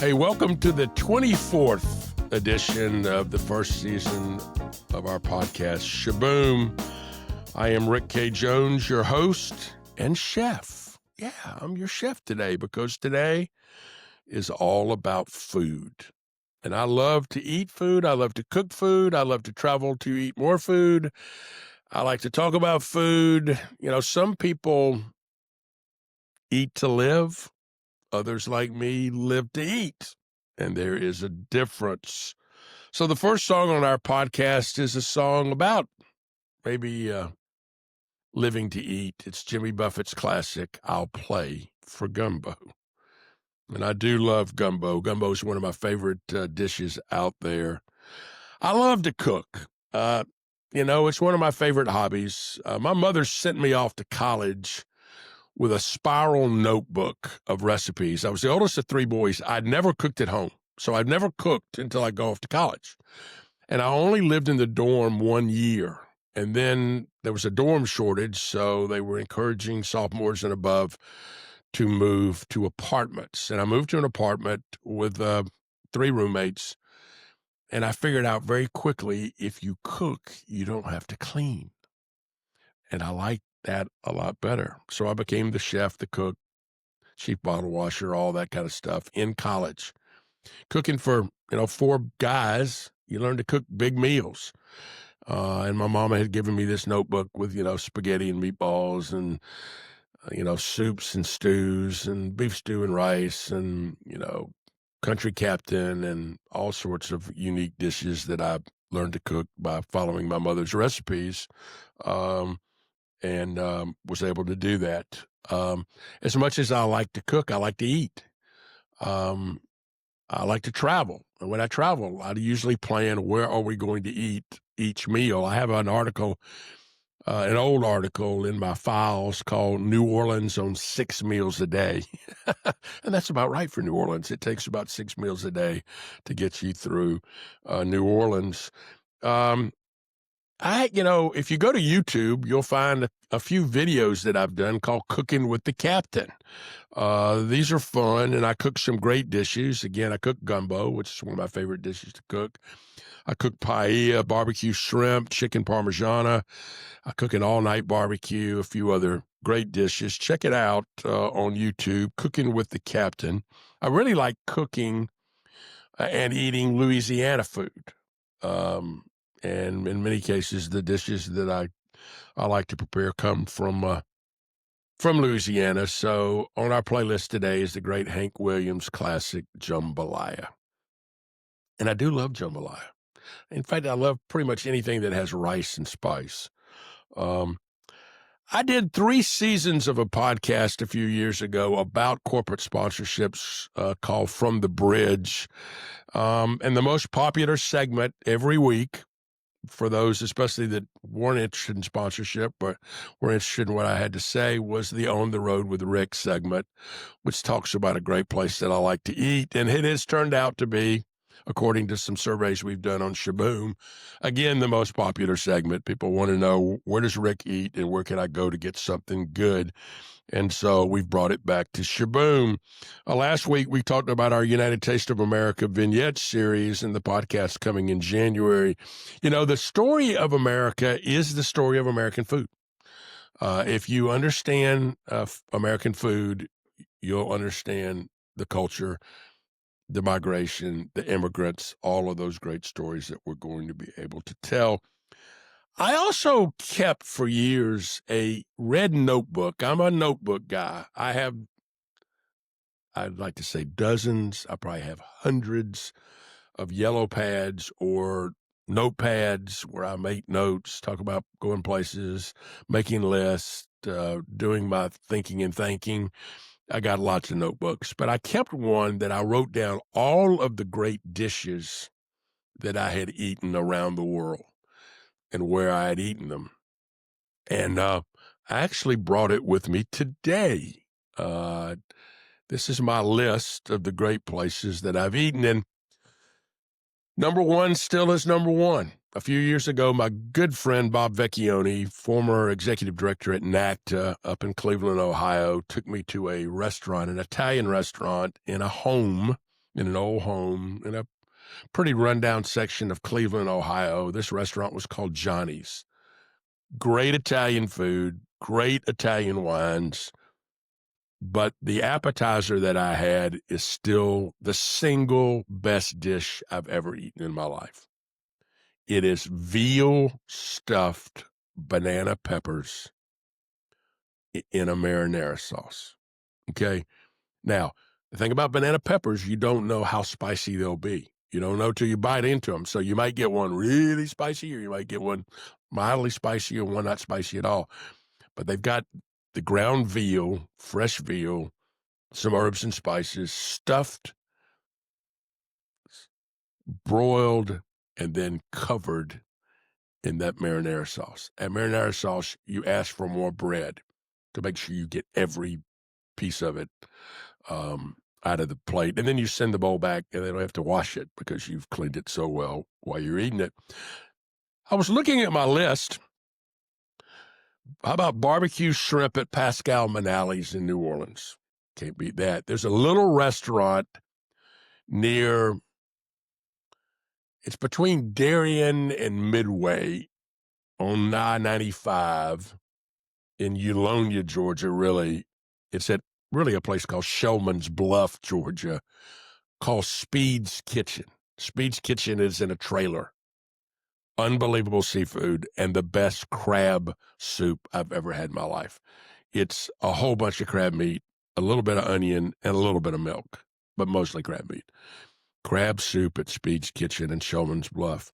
Hey, welcome to the 24th edition of the first season of our podcast, Shaboom. I am Rick K. Jones, your host and chef. Yeah, I'm your chef today because today is all about food. And I love to eat food. I love to cook food. I love to travel to eat more food. I like to talk about food. You know, some people eat to live. Others like me live to eat. And there is a difference. So the first song on our podcast is a song about maybe living to eat. It's Jimmy Buffett's classic, I'll Play for Gumbo. And I do love gumbo. Gumbo is one of my favorite dishes out there. I love to cook. It's one of my favorite hobbies. My mother sent me off to college with a spiral notebook of recipes. I was the oldest of three boys. I'd never cooked at home. So I'd never cooked until I go off to college. And I only lived in the dorm 1 year. And then there was a dorm shortage, so they were encouraging sophomores and above to move to apartments. And I moved to an apartment with three roommates. And I figured out very quickly, if you cook, you don't have to clean. And I liked that a lot better. So I became the chef, the cook, chief bottle washer, all that kind of stuff in college. Cooking for, four guys, you learn to cook big meals. And my mama had given me this notebook with, spaghetti and meatballs and, soups and stews and beef stew and rice and, country captain and all sorts of unique dishes that I learned to cook by following my mother's recipes. And was able to do that. As much as I like to cook, I like to eat. I like to travel. And when I travel, I usually plan where are we going to eat each meal. I have an article, an old article in my files called New Orleans on 6 meals a day. And that's about right for New Orleans. It takes about 6 meals a day to get you through New Orleans. If you go to YouTube, you'll find a few videos that I've done called Cooking with the Captain. These are fun, and I cook some great dishes. Again, I cook gumbo, which is one of my favorite dishes to cook. I cook paella, barbecue shrimp, chicken parmigiana. I cook an all-night barbecue, a few other great dishes. Check it out on YouTube, Cooking with the Captain. I really like cooking and eating Louisiana food. And in many cases, the dishes that I like to prepare come from Louisiana. So on our playlist today is the great Hank Williams classic Jambalaya. And I do love jambalaya. In fact, I love pretty much anything that has rice and spice. I did 3 seasons of a podcast a few years ago about corporate sponsorships called From the Bridge. And the most popular segment every week, for those especially that weren't interested in sponsorship but were interested in what I had to say, was the On the Road with Rick segment, which talks about a great place that I like to eat. And it has turned out to be, according to some surveys we've done on Shaboom, again, the most popular segment. People want to know, where does Rick eat and where can I go to get something good? And so we've brought it back to Shaboom. Last week, we talked about our United Taste of America vignette series and the podcast coming in January. The story of America is the story of American food. If you understand American food, you'll understand the culture, the migration, the immigrants, all of those great stories that we're going to be able to tell. I also kept for years a red notebook. I'm a notebook guy. I'd like to say dozens. I probably have hundreds of yellow pads or notepads where I make notes, talk about going places, making lists, doing my thinking and thanking. I got lots of notebooks, but I kept one that I wrote down all of the great dishes that I had eaten around the world and where I had eaten them. And I actually brought it with me today. This is my list of the great places that I've eaten. And number one still is number one. A few years ago, my good friend Bob Vecchione, former executive director at NACTA up in Cleveland, Ohio, took me to a restaurant, an Italian restaurant in a home in an old home in a pretty rundown section of Cleveland, Ohio. This restaurant was called Johnny's. Great Italian food, great Italian wines, but the appetizer that I had is still the single best dish I've ever eaten in my life. It is veal stuffed banana peppers in a marinara sauce. Okay. Now, the thing about banana peppers, you don't know how spicy they'll be. You don't know till you bite into them. So you might get one really spicy, or you might get one mildly spicy, or one not spicy at all. But they've got the ground veal, fresh veal, some herbs and spices, stuffed, broiled, and then covered in that marinara sauce. And marinara sauce, you ask for more bread to make sure you get every piece of it out of the plate. And then you send the bowl back, and they don't have to wash it because you've cleaned it so well while you're eating it. I was looking at my list. How about barbecue shrimp at Pascal Manali's in New Orleans? Can't beat that. There's a little restaurant near, it's between Darien and Midway on I-95 in Eulonia, Georgia, really. It's at really a place called Shellman's Bluff, Georgia, called Speed's Kitchen. Speed's Kitchen is in a trailer. Unbelievable seafood and the best crab soup I've ever had in my life. It's a whole bunch of crab meat, a little bit of onion, and a little bit of milk, but mostly crab meat. Crab soup at Speed's Kitchen in Shellman's Bluff.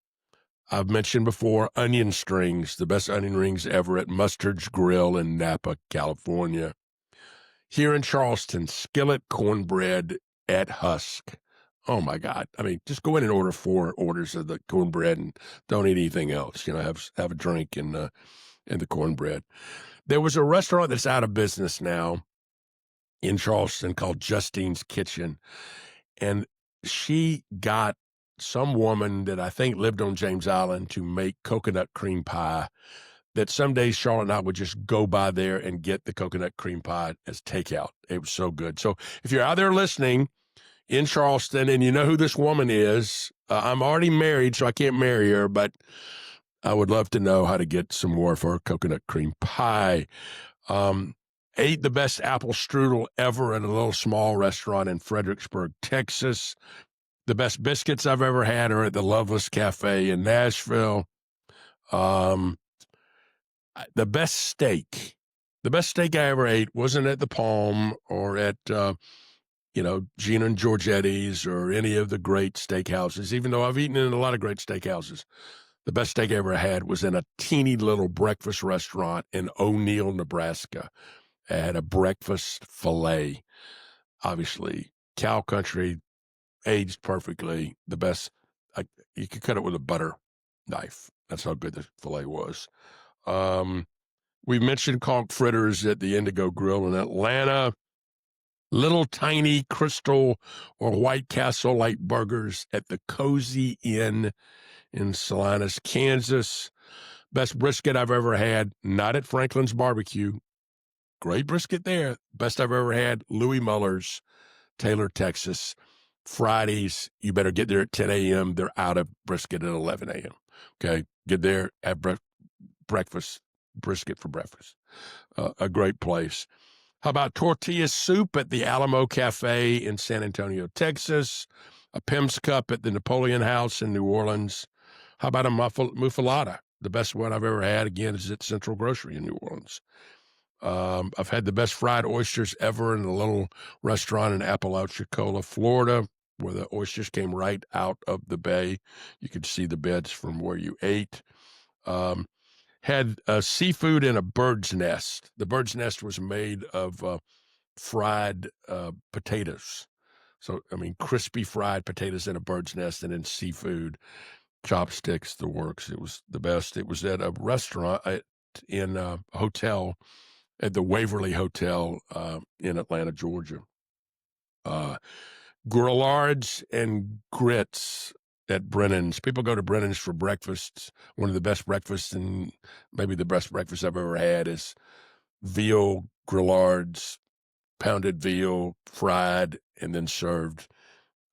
I've mentioned before onion strings, the best onion rings ever at Mustard's Grill in Napa, California. Here in Charleston, skillet cornbread at Husk. Oh my God. I mean, just go in and order 4 orders of the cornbread and don't eat anything else. Have a drink and the cornbread. There was a restaurant that's out of business now in Charleston called Justine's Kitchen. And she got some woman that I think lived on James Island to make coconut cream pie, that some days Charlotte and I would just go by there and get the coconut cream pie as takeout. It was so good. So if you're out there listening in Charleston and you know who this woman is, I'm already married, so I can't marry her, but I would love to know how to get some more for her coconut cream pie. Ate the best apple strudel ever at a little small restaurant in Fredericksburg, Texas. The best biscuits I've ever had are at the Loveless Cafe in Nashville. The best steak I ever ate wasn't at the Palm or at, Gina and Giorgetti's or any of the great steakhouses, even though I've eaten in a lot of great steakhouses. The best steak I ever had was in a teeny little breakfast restaurant in O'Neill, Nebraska. I had a breakfast filet, obviously cow country, aged perfectly. The best. You could cut it with a butter knife. That's how good the filet was. We mentioned conch fritters at the Indigo Grill in Atlanta. Little tiny Crystal or White Castle like burgers at the Cozy Inn in Salinas, Kansas. Best brisket I've ever had, not at Franklin's Barbecue. Great brisket there. Best I've ever had, Louis Muller's, Taylor, Texas. Fridays, you better get there at 10 a.m. They're out of brisket at 11 a.m. Okay, get there, have breakfast, brisket for breakfast. A great place. How about tortilla soup at the Alamo Cafe in San Antonio, Texas? A Pim's Cup at the Napoleon House in New Orleans. How about a muffalata? The best one I've ever had, again, is at Central Grocery in New Orleans. I've had the best fried oysters ever in a little restaurant in Apalachicola, Florida, where the oysters came right out of the bay. You could see the beds from where you ate. Had seafood in a bird's nest. The bird's nest was made of fried potatoes. So, crispy fried potatoes in a bird's nest and then seafood, chopsticks, the works. It was the best. It was at a restaurant in a hotel at the Waverly Hotel in Atlanta, Georgia. Grillards and grits at Brennan's. People go to Brennan's for breakfast. One of the best breakfasts and maybe the best breakfast I've ever had is veal grillards, pounded veal, fried, and then served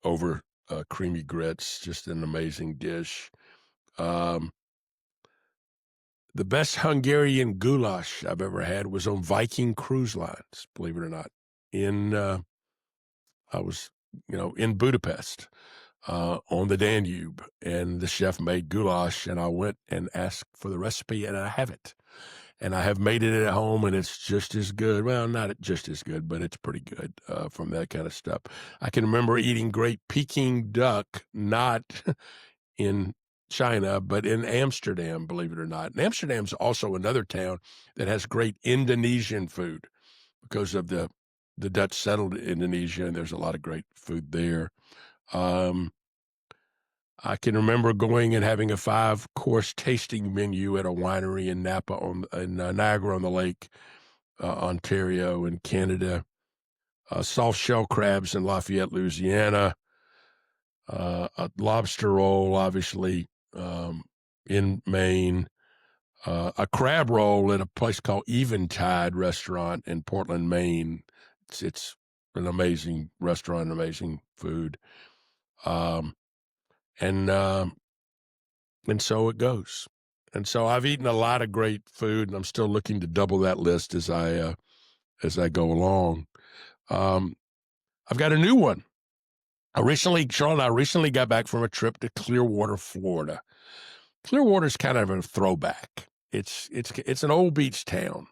over creamy grits. Just an amazing dish. The best Hungarian goulash I've ever had was on Viking Cruise Lines, believe it or not. I was, in Budapest on the Danube, and the chef made goulash, and I went and asked for the recipe, and I have it. And I have made it at home, and it's just as good. Well, not just as good, but it's pretty good from that kind of stuff. I can remember eating great Peking duck, not in China, but in Amsterdam, believe it or not. And Amsterdam's also another town that has great Indonesian food because of the Dutch settled Indonesia, and there's a lot of great food there. I can remember going and having a 5-course tasting menu at a winery in Niagara on the Lake, Ontario, in Canada. Soft shell crabs in Lafayette, Louisiana. A lobster roll, obviously, in Maine. A crab roll at a place called Eventide Restaurant in Portland, Maine. It's an amazing restaurant, amazing food. And so it goes. And so I've eaten a lot of great food, and I'm still looking to double that list as I go along. I've got a new one. Charlotte and I recently got back from a trip to Clearwater, Florida. Clearwater's kind of a throwback. It's an old beach town.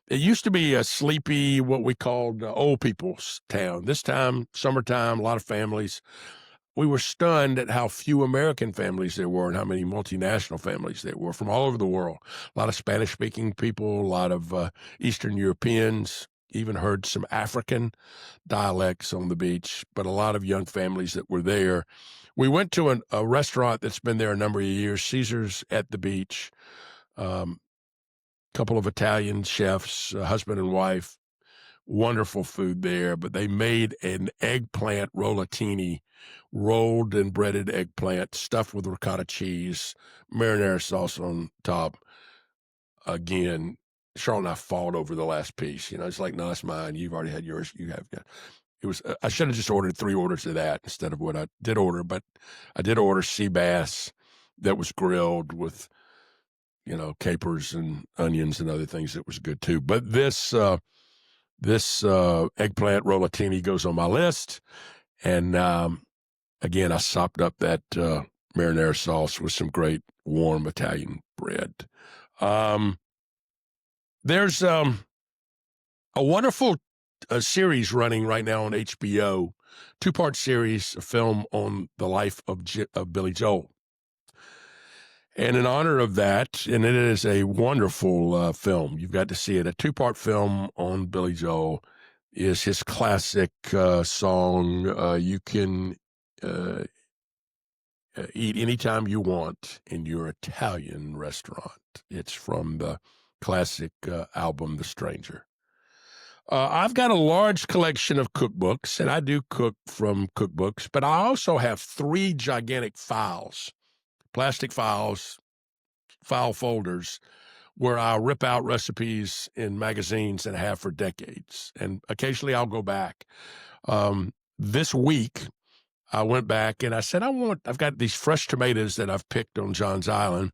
It used to be a sleepy, what we called old people's town. This time, summertime, a lot of families. We were stunned at how few American families there were and how many multinational families there were from all over the world. A lot of Spanish-speaking people, a lot of Eastern Europeans, even heard some African dialects on the beach, but a lot of young families that were there. We went to a restaurant that's been there a number of years, Caesar's at the beach. Couple of Italian chefs, husband and wife, wonderful food there, but they made an eggplant rollatini, rolled and breaded eggplant, stuffed with ricotta cheese, marinara sauce on top. Again, Charlotte and I fought over the last piece. It's like, no, that's mine. You've already had yours. You have. It was. I should have just ordered 3 orders of that instead of what I did order, but I did order sea bass that was grilled with, capers and onions and other things that was good too. But this eggplant rollatini goes on my list. And again, I sopped up that marinara sauce with some great warm Italian bread. There's a wonderful series running right now on HBO, 2-part series, a film on the life of Billy Joel. And in honor of that, and it is a wonderful film, you've got to see it, a 2-part film on Billy Joel is his classic song, You Can Eat Anytime You Want in Your Italian Restaurant. It's from the classic album, The Stranger. I've got a large collection of cookbooks, and I do cook from cookbooks, but I also have 3 gigantic files, plastic files, file folders, where I rip out recipes in magazines and have for decades. And occasionally I'll go back. This week, I went back and I said, I've got these fresh tomatoes that I've picked on John's Island,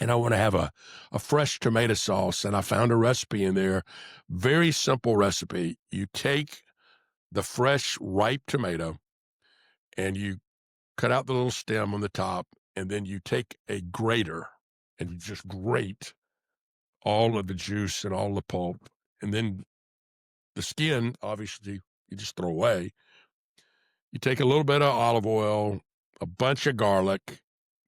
and I want to have a fresh tomato sauce. And I found a recipe in there, very simple recipe. You take the fresh, ripe tomato and you cut out the little stem on the top, and then you take a grater and you just grate all of the juice and all the pulp. And then the skin, obviously, you just throw away. You take a little bit of olive oil, a bunch of garlic,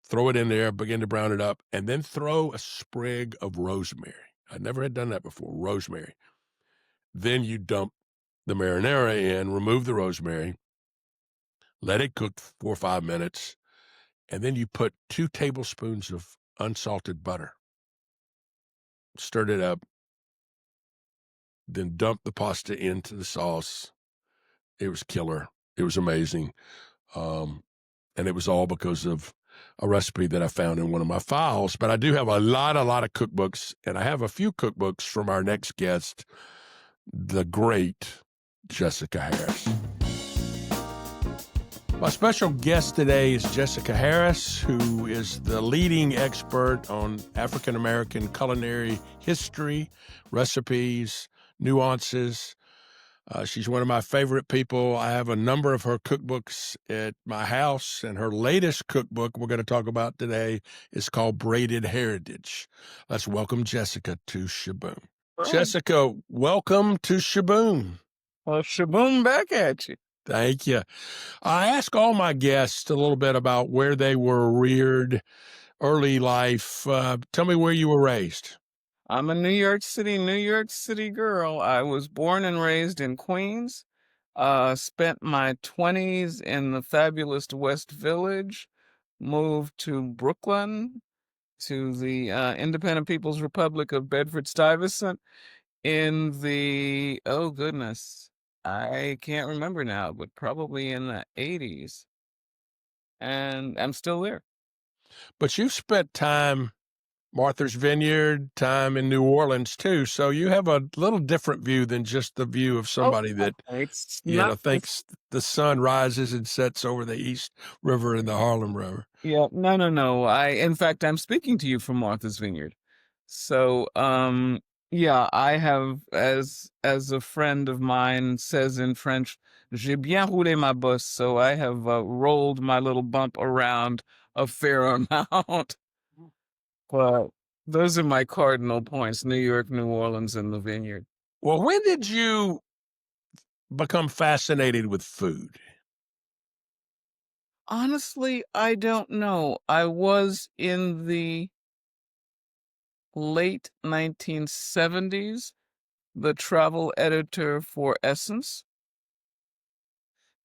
throw it in there, begin to brown it up, and then throw a sprig of rosemary. I never had done that before, rosemary. Then you dump the marinara in, remove the rosemary, let it cook 4 or 5 minutes, and then you put 2 tablespoons of unsalted butter. Stirred it up, then dump the pasta into the sauce. It was killer. It was amazing. And it was all because of a recipe that I found in one of my files. But I do have a lot of cookbooks, and I have a few cookbooks from our next guest, the great Jessica Harris. My special guest today is Jessica Harris, who is the leading expert on African American culinary history, recipes, nuances. She's one of my favorite people. I have a number of her cookbooks at my house, and her latest cookbook we're going to talk about today is called Braided Heritage. Let's welcome Jessica to Shaboom. Jessica, welcome to Shaboom. Well, shaboom back at you. Thank you. I ask all my guests a little bit about where they were reared, early life. Tell me where you were raised. I'm a New York City girl. I was born and raised in Queens. Spent my 20s in the fabulous West Village. Moved to Brooklyn, to the Independent People's Republic of Bedford-Stuyvesant in the, oh goodness, I can't remember now, but probably in the 80s. And I'm still there. But you've spent time Martha's Vineyard, time in New Orleans too. So you have a little different view than just the view of somebody that, It's not. thinks the sun rises and sets over the East River and the Harlem River. Yeah, no. In fact, I'm speaking to you from Martha's Vineyard. So, yeah, I have, as a friend of mine says in French, j'ai bien roulé ma bosse. So I have rolled my little bump around a fair amount. But those are my cardinal points: New York, New Orleans, and the Vineyard. Well, when did you become fascinated with food? Honestly, I don't know. I was in the late 1970s the travel editor for Essence,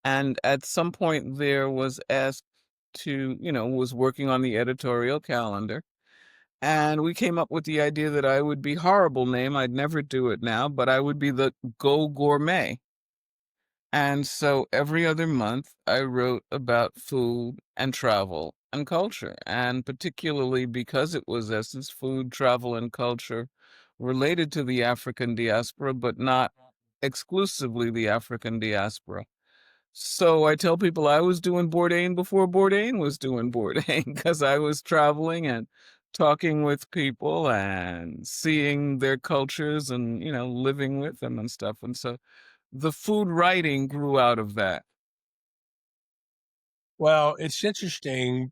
and at some point there was asked to, was working on the editorial calendar, and we came up with the idea that I would be horrible name. I'd never do it now, but I would be the Go Gourmet. And so every other month I wrote about food and travel and culture, and particularly because it was Essence, food, travel, and culture related to the African diaspora, but not exclusively the African diaspora. So I tell people I was doing Bourdain before Bourdain was doing Bourdain, because I was traveling and talking with people and seeing their cultures and, living with them and stuff. And so the food writing grew out of that. Well, it's interesting.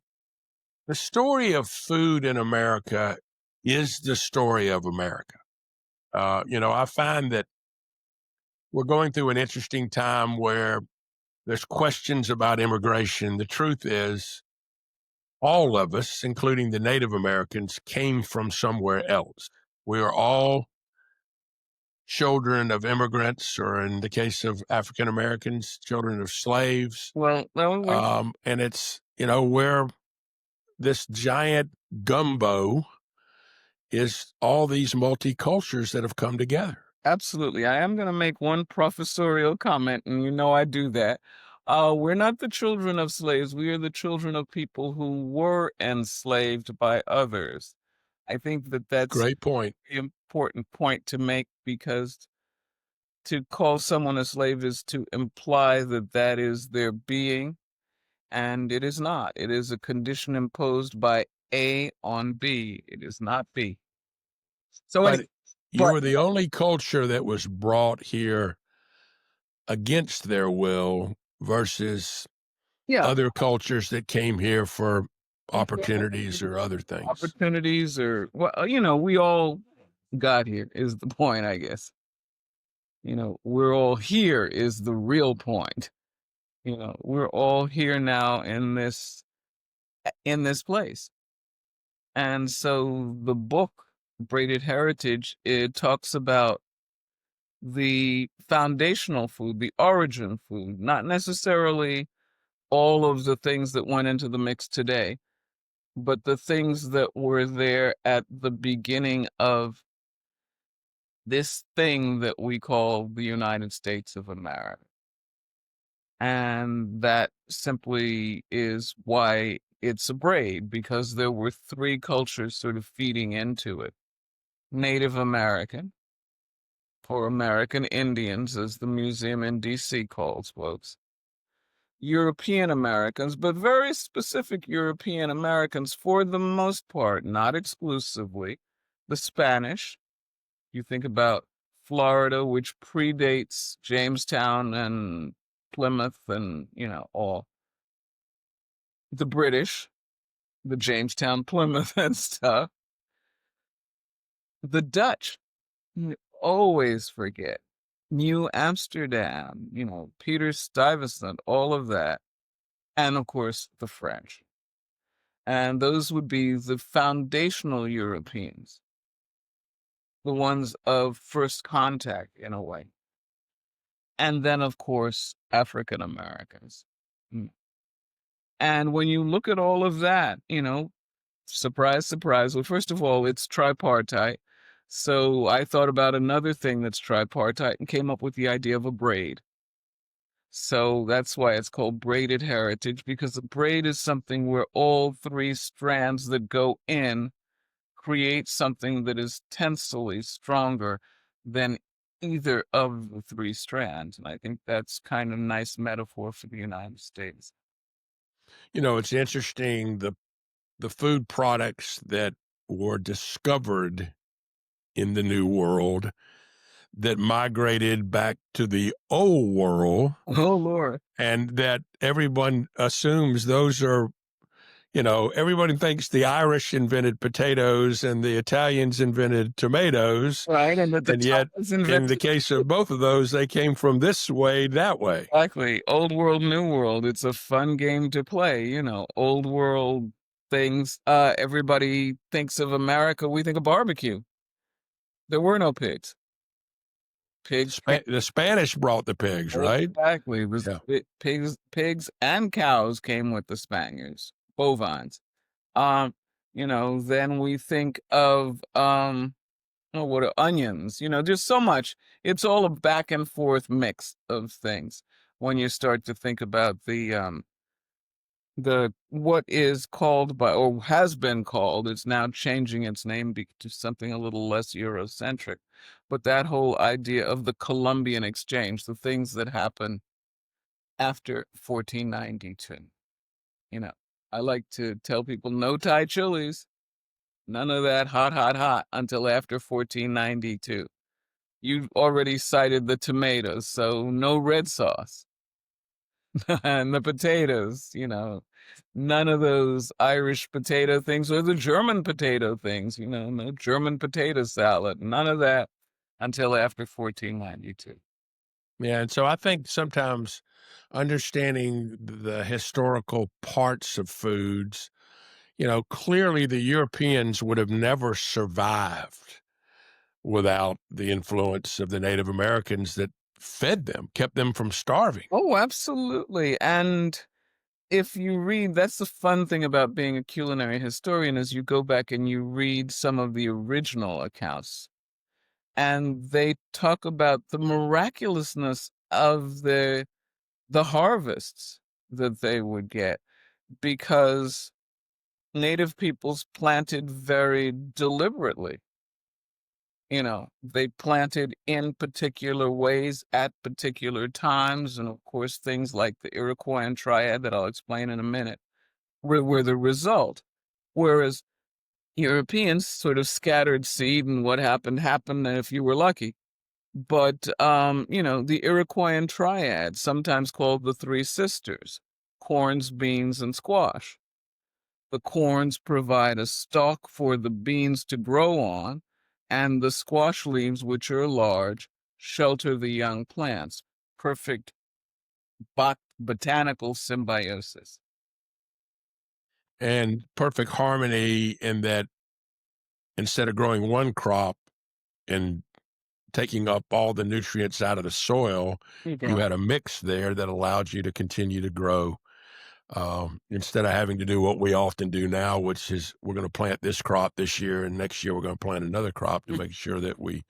The story of food in America is the story of America. I find that we're going through an interesting time where there's questions about immigration. The truth is, all of us, including the Native Americans, came from somewhere else. We are all children of immigrants, or in the case of African Americans, children of slaves. Well, And it's, where this giant gumbo is all these multicultures that have come together. absolutely. I am going to make one professorial comment, and I do that. We're not the children of slaves. We are the children of people who were enslaved by others. I think that that's Great point. an important point to make, because to call someone a slave is to imply that that is their being, and it is not. It is a condition imposed by A on B. It is not B. So But anyway, you were the only culture that was brought here against their will versus yeah, other cultures that came here for opportunities or other things. opportunities, or we all got here is the point, I guess. We're all here is the real point. We're all here now in this place. And so the book Braided Heritage, it talks about the foundational food, the origin food, not necessarily all of the things that went into the mix today, but the things that were there at the beginning of this thing that we call the United States of America. And that simply is why it's a braid, because there were three cultures sort of feeding into it. Native American, or American Indians, as the museum in DC calls folks. European Americans, but very specific European Americans for the most part, not exclusively. The Spanish, you think about Florida, which predates Jamestown and Plymouth and, all. The British, the Jamestown, Plymouth and stuff. The Dutch, you always forget. New Amsterdam, Peter Stuyvesant, all of that. And of course, the French. And those would be the foundational Europeans, the ones of first contact in a way. And then, of course, African Americans. Mm. And when you look at all of that, surprise, surprise. Well, first of all, it's tripartite. So I thought about another thing that's tripartite and came up with the idea of a braid. So that's why it's called Braided Heritage, because a braid is something where all three strands that go in create something that is tensily stronger than either of the three strands. And I think that's kind of a nice metaphor for the United States. It's interesting, the food products that were discovered in the New World that migrated back to the Old World, Oh, Lord. and that everyone assumes those are, everybody thinks the Irish invented potatoes and the Italians invented tomatoes. Right, and that the And yet, Italians in the invented. case of both of those, they came from this way, that way. Exactly. Old world, new world. It's a fun game to play, old world things. Everybody thinks of America, we think of barbecue. There were no pigs. Pigs. The Spanish brought the pigs, right? Exactly. It was Yeah. pigs and cows came with the Spaniards. Bovines. Then we think of what are onions? There's so much. It's all a back and forth mix of things when you start to think about the what is called by, or has been called, it's now changing its name to something a little less Eurocentric, but that whole idea of the Columbian Exchange, the things that happen after 1492. I like to tell people no Thai chilies, none of that hot until after 1492. You've already cited the tomatoes, so no red sauce. And the potatoes, none of those Irish potato things or the German potato things, no German potato salad, none of that until after 1492. Yeah, and so I think sometimes understanding the historical parts of foods, clearly the Europeans would have never survived without the influence of the Native Americans that fed them, kept them from starving. Oh, absolutely. And if you read, that's the fun thing about being a culinary historian, is you go back and you read some of the original accounts, and they talk about the miraculousness of the harvests that they would get, because native peoples planted very deliberately. They planted in particular ways at particular times, and of course things like the Iroquois and Triad that I'll explain in a minute were the result. Whereas Europeans sort of scattered seed, and what happened, and if you were lucky. But, the Iroquois and Triad, sometimes called the Three Sisters, corns, beans, and squash. The corns provide a stalk for the beans to grow on, and the squash leaves, which are large, shelter the young plants. Perfect botanical symbiosis. And perfect harmony in that instead of growing one crop and taking up all the nutrients out of the soil, you had a mix there that allowed you to continue to grow. Instead of having to do what we often do now, which is we're going to plant this crop this year, and next year we're going to plant another crop to make sure that we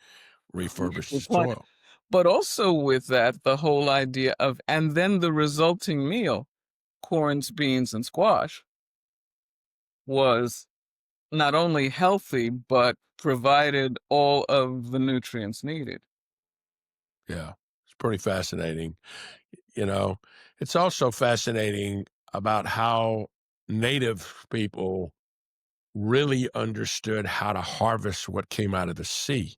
refurbish the soil. But also with that, the whole idea of, and then the resulting meal, corns, beans, and squash, was not only healthy, but provided all of the nutrients needed. Yeah, it's pretty fascinating. you know. It's also fascinating about how native people really understood how to harvest what came out of the sea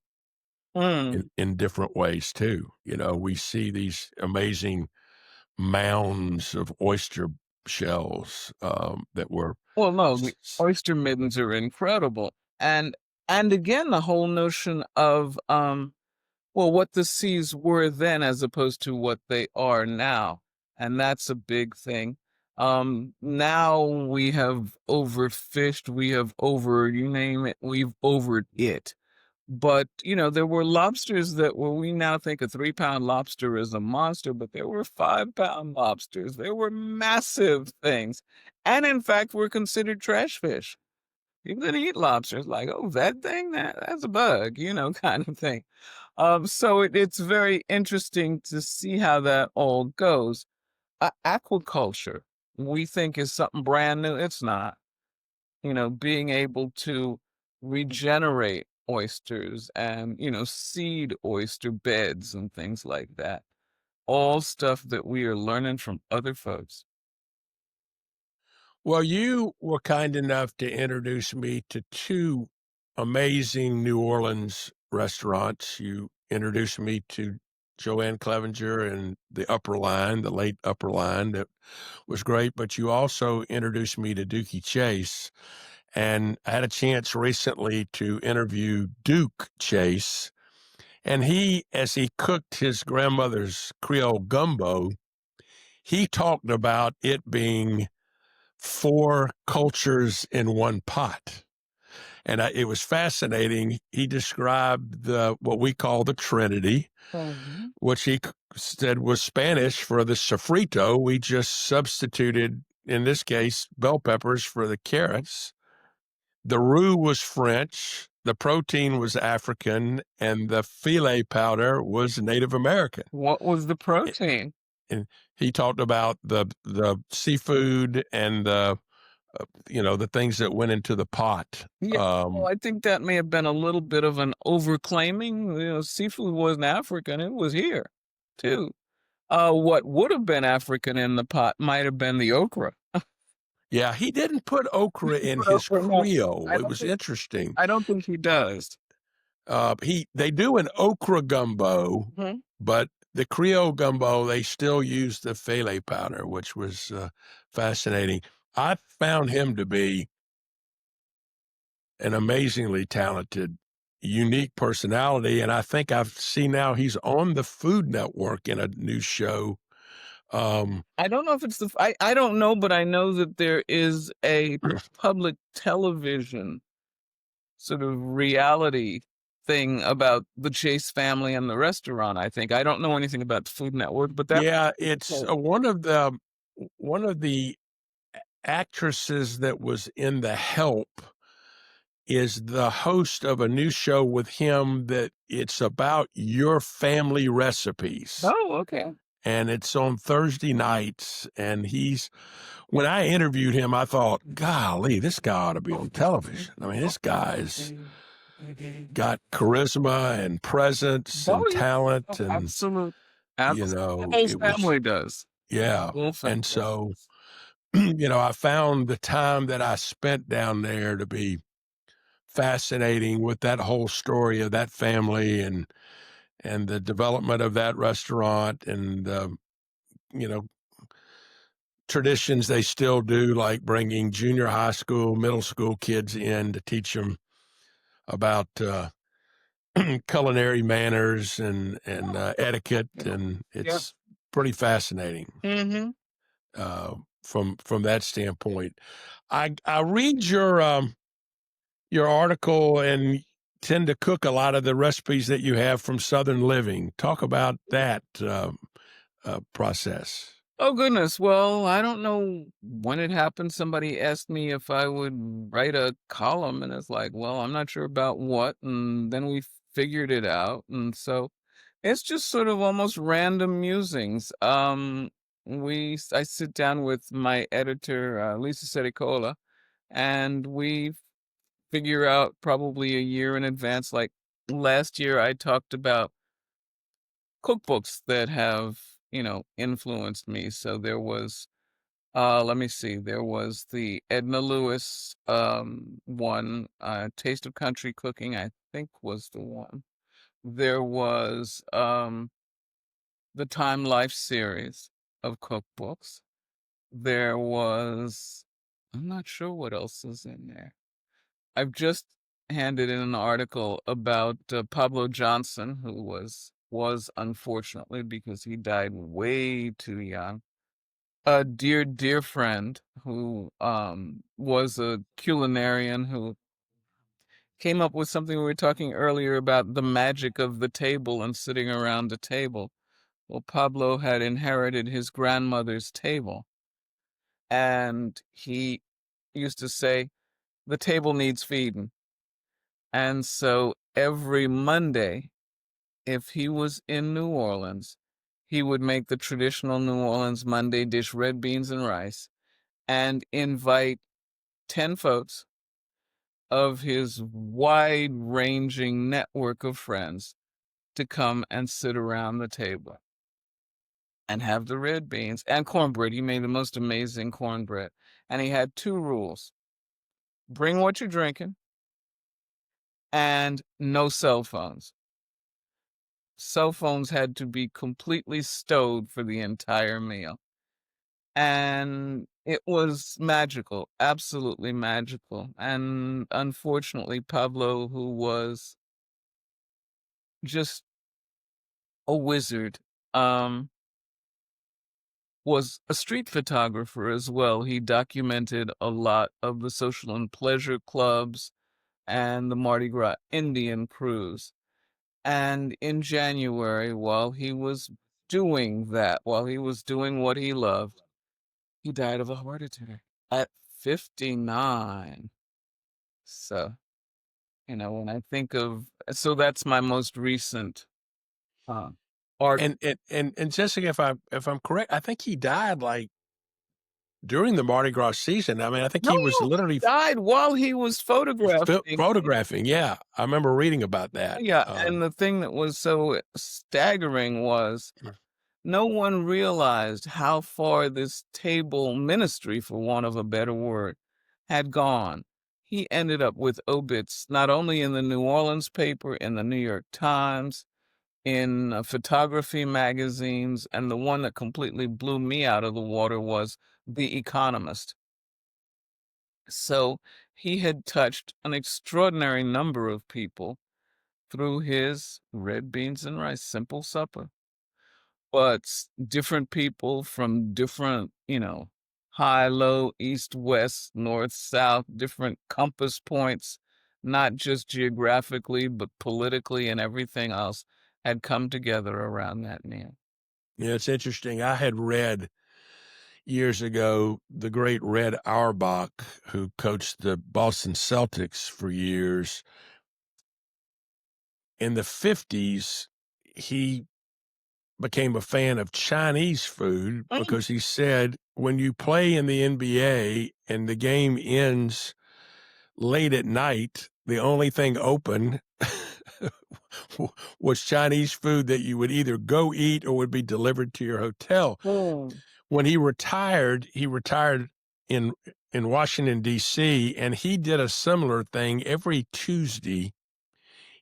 Mm. in different ways too. You know, we see these amazing mounds of oyster shells that were Well, no, the s- s- oyster middens are incredible. And again, the whole notion of well, what the seas were then as opposed to what they are now. And that's a big thing. Now we have overfished, we have over, you name it, we've overed it. But, there were lobsters that were, we now think a 3-pound lobster is a monster, but there were 5-pound lobsters. There were massive things. And in fact, were considered trash fish. People that eat lobsters, like, oh, that thing, that's a bug, kind of thing. So it's very interesting to see how that all goes. Aquaculture, we think is something brand new. It's not. Being able to regenerate oysters and, seed oyster beds and things like that. All stuff that we are learning from other folks. Well, you were kind enough to introduce me to two amazing New Orleans restaurants. You introduced me to Joanne Clevenger and the Upper Line, the late Upper Line, that was great. But you also introduced me to Dookie Chase. And I had a chance recently to interview Duke Chase. And he, as he cooked his grandmother's Creole gumbo, he talked about it being four cultures in one pot. And it was fascinating. He described what we call the Trinity, Mhm. which he said was Spanish for the sofrito. We just substituted, in this case, bell peppers for the carrots. The roux was French, the protein was African, and the filet powder was Native American. What was the protein? And he talked about the seafood and the things that went into the pot. Yeah, well, I think that may have been a little bit of an overclaiming. Seafood wasn't African; it was here, too. What would have been African in the pot might have been the okra. Yeah, he didn't put okra in Put his okra, no, Creole. I It don't was think interesting. I don't think he does. They do an okra gumbo, Mhm. but the Creole gumbo they still use the filet powder, which was fascinating. I found him to be an amazingly talented, unique personality, and I think I've seen now he's on the Food Network in a new show. I don't know if it's I don't know, but I know that there is a public television sort of reality thing about the Chase family and the restaurant, I think. I don't know anything about the Food Network, but that Yeah, it's one of the actresses that was in The Help is the host of a new show with him that it's about your family recipes. Oh, okay. And it's on Thursday nights. And when I interviewed him, I thought, golly, this guy ought to be on television. I mean, this guy's got charisma and presence Oh, and yeah. talent. Oh, And, absolute. Absolute. The whole it was, family does. yeah. Whole family And so, does. I found the time that I spent down there to be fascinating with that whole story of that family and the development of that restaurant and you know traditions they still do, like bringing junior high school, middle school kids in to teach them about culinary manners and etiquette, Yeah. and Yeah. it's pretty fascinating Mm-hmm. from that standpoint. I read your article and tend to cook a lot of the recipes that you have from Southern Living. Talk about that process. Oh goodness. Well, I don't know when it happened. Somebody asked me if I would write a column, and it's like, well, I'm not sure about what. And then we figured it out. And so it's just sort of almost random musings. I sit down with my editor, Lisa Sericola, and we figure out probably a year in advance. Like last year, I talked about cookbooks that have, influenced me. So there was, let me see, there was the Edna Lewis one, Taste of Country Cooking, I think was the one. There was the Time Life series of cookbooks. There was, I'm not sure what else is in there. I've just handed in an article about Pablo Johnson, who was unfortunately, because he died way too young, a dear friend who was a culinarian who came up with something we were talking earlier about the magic of the table and sitting around a table. Well, Pablo had inherited his grandmother's table, and he used to say, the table needs feeding. And so every Monday, if he was in New Orleans, he would make the traditional New Orleans Monday dish, red beans and rice, and invite 10 folks of his wide-ranging network of friends to come and sit around the table and have the red beans and cornbread. He made the most amazing cornbread. And he had 2 rules. Bring what you're drinking and no cell phones. Cell phones had to be completely stowed for the entire meal. And it was magical, absolutely magical. And unfortunately, Pablo, who was just a wizard, was a street photographer as well. He documented a lot of the social and pleasure clubs and the Mardi Gras Indian cruise. And in January, while he was doing that, while he was doing what he loved, he died of a heart attack at 59. So, when I think of, so that's my most recent uh, art. And Jessica, if I'm correct, I think he died like during the Mardi Gras season. I mean, I think No, he was literally died while he was photographing. photographing. Yeah, I remember reading about that. Yeah, and the thing that was so staggering was no one realized how far this table ministry, for want of a better word, had gone. He ended up with obits not only in the New Orleans paper, in the New York Times, in photography magazines, and the one that completely blew me out of the water was The Economist. So he had touched an extraordinary number of people through his red beans and rice simple supper. But different people from different, high, low, east, west, north, south, different compass points, not just geographically, but politically and everything else, had come together around that meal. Yeah, it's interesting. I had read years ago the great Red Auerbach, who coached the Boston Celtics for years. In the 50s, he became a fan of Chinese food because he said when you play in the NBA and the game ends late at night, the only thing open was Chinese food that you would either go eat or would be delivered to your hotel. When he retired in Washington, D.C., and he did a similar thing every Tuesday.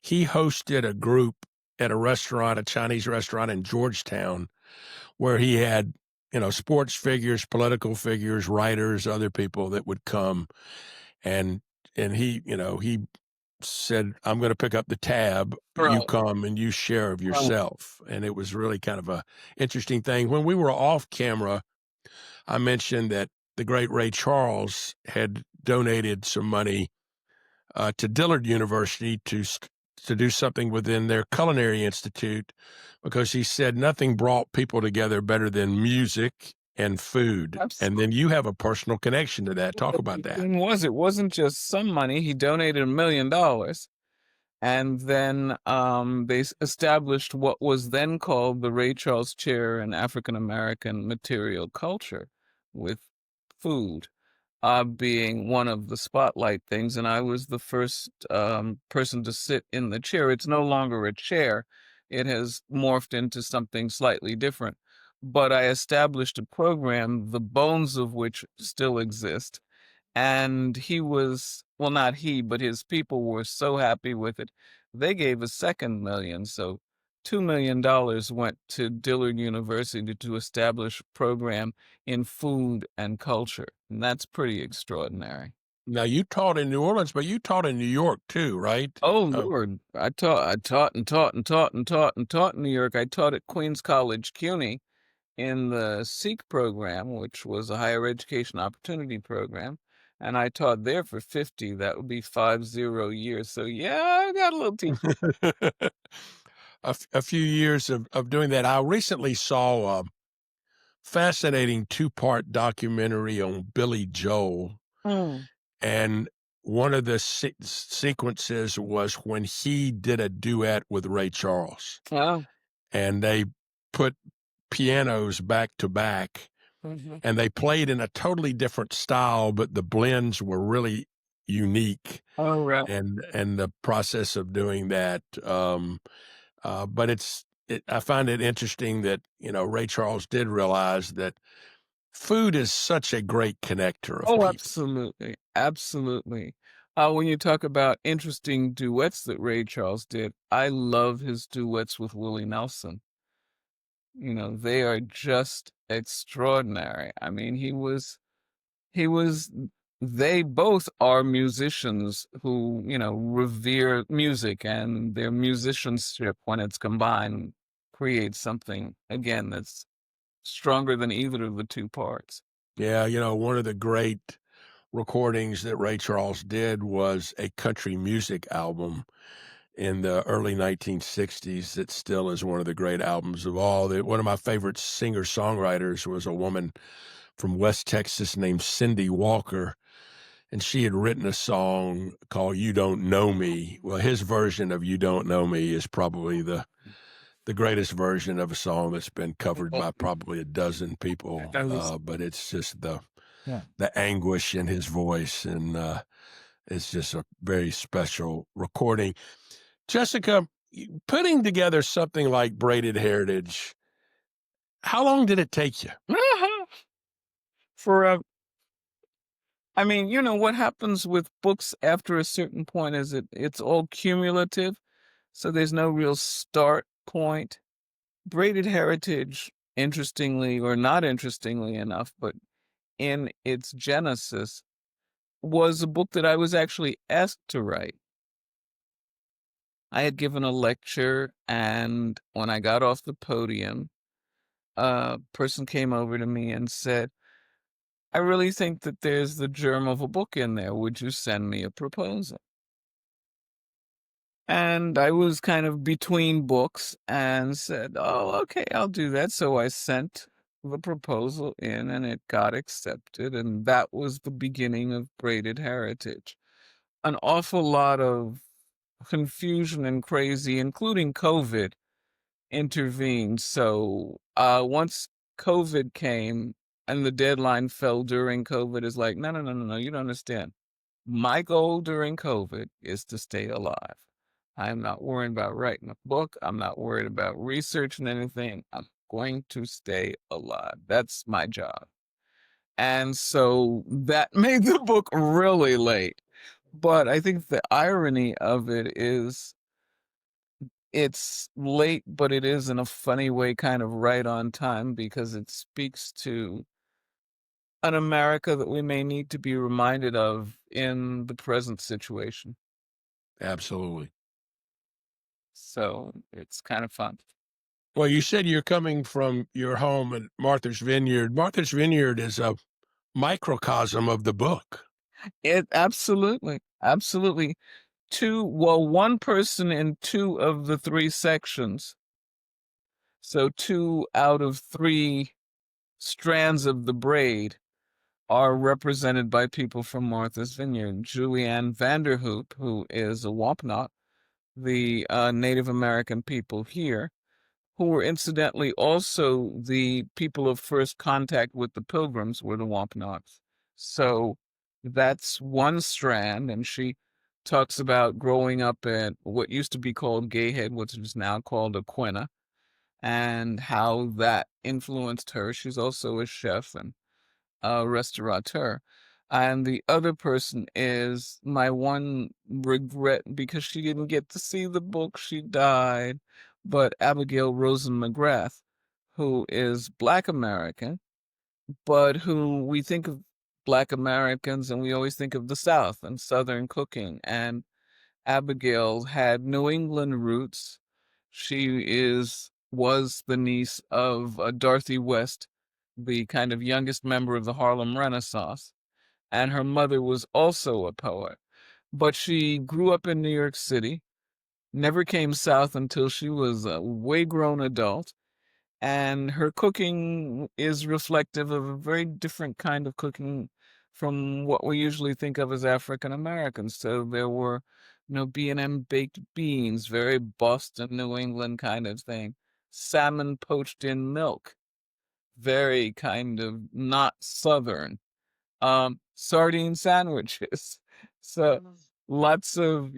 He hosted a group at a Chinese restaurant in Georgetown, where he had, sports figures, political figures, writers, other people that would come. And he said, I'm going to pick up the tab. You Right. come and you share of yourself. And it was really kind of a interesting thing. When we were off camera, I mentioned that the great Ray Charles had donated some money to Dillard University to do something within their culinary institute, because he said nothing brought people together better than music and food. And then you have a personal connection to that. Talk about that. It wasn't just some money. He donated $1 million. And then they established what was then called the Ray Charles Chair in African American Material Culture, with food being one of the spotlight things. And I was the first person to sit in the chair. It's no longer a chair. It has morphed into something slightly different. but I established a program, the bones of which still exist. And he was, well, not he, but his people were so happy with it. They gave a second million. So $2 million went to Dillard University to establish a program in food and culture. And that's pretty extraordinary. Now you taught in New Orleans, but you taught in New York too, right? Oh Oh, Lord, I taught in New York. I taught at Queens College, CUNY, in the SEEK program, which was a higher education opportunity program. And I taught there for 50, that would be 50 years. So yeah, I got a little teaching. a few years of doing that. I recently saw a fascinating two-part documentary on Billy Joel, Mm. and one of the sequences was when he did a duet with Ray Charles, Oh. and they put pianos back to back, Mhm. and they played in a totally different style, but the blends were really unique, Oh, right. and the process of doing that. But I find it interesting that Ray Charles did realize that food is such a great connector of Oh, people. absolutely. Absolutely. When you talk about interesting duets that Ray Charles did, I love his duets with Willie Nelson. They are just extraordinary. I mean, he was they both are musicians who, revere music, and their musicianship, when it's combined, creates something again that's stronger than either of the two parts. Yeah, one of the great recordings that Ray Charles did was a country music album in the early 1960s that still is one of the great albums of all. One of my favorite singer-songwriters was a woman from West Texas named Cindy Walker, and she had written a song called "You Don't Know Me." Well, his version of "You Don't Know Me" is probably the greatest version of a song that's been covered by probably a dozen people. But it's just Yeah. the anguish in his voice, and it's just a very special recording. Jessica, putting together something like Braided Heritage, how long did it take you? For I mean, what happens with books after a certain point is it's all cumulative, so there's no real start point. Braided Heritage, interestingly or not interestingly enough, but in its genesis, was a book that I was actually asked to write. I had given a lecture, and when I got off the podium, a person came over to me and said, I really think that there's the germ of a book in there. Would you send me a proposal? And I was kind of between books and said, oh, okay, I'll do that. So I sent the proposal in, and it got accepted. And that was the beginning of Braided Heritage. An awful lot of confusion and crazy, including COVID, intervened. So once COVID came and the deadline fell during COVID, is like, no, no, no, no, no, you don't understand. My goal during COVID is to stay alive. I am not worried about writing a book. I'm not worried about researching anything. I'm going to stay alive. That's my job. And so that made the book really late. But I think the irony of it is it's late, but it is in a funny way kind of right on time, because it speaks to an America that we may need to be reminded of in the present situation. Absolutely. So it's kind of fun. Well, you said you're coming from your home at Martha's Vineyard. Martha's Vineyard is a microcosm of the book. It absolutely, absolutely. One person in two of the three sections. So 2 out of 3 strands of the braid are represented by people from Martha's Vineyard. Julianne Vanderhoop, who is a Wampanoag, the Native American people here, who were incidentally also the people of first contact with the Pilgrims, were the Wampanoags. So that's one strand, and she talks about growing up at what used to be called Gayhead, which is now called Aquinnah, and how that influenced her. She's also a chef and a restaurateur. And the other person is my one regret because she didn't get to see the book. She died. But Abigail Rosen McGrath, who is Black American, but who we think of Black Americans and we always think of the South and Southern cooking. And Abigail had New England roots. Was the niece of Dorothy West, the kind of youngest member of the Harlem Renaissance, and her mother was also a poet. But she grew up in New York City, never came south until she was a way grown adult, and her cooking is reflective of a very different kind of cooking from what we usually think of as African Americans. So there were, B&M baked beans, very Boston, New England kind of thing. Salmon poached in milk, very kind of not Southern. Sardine sandwiches. So lots of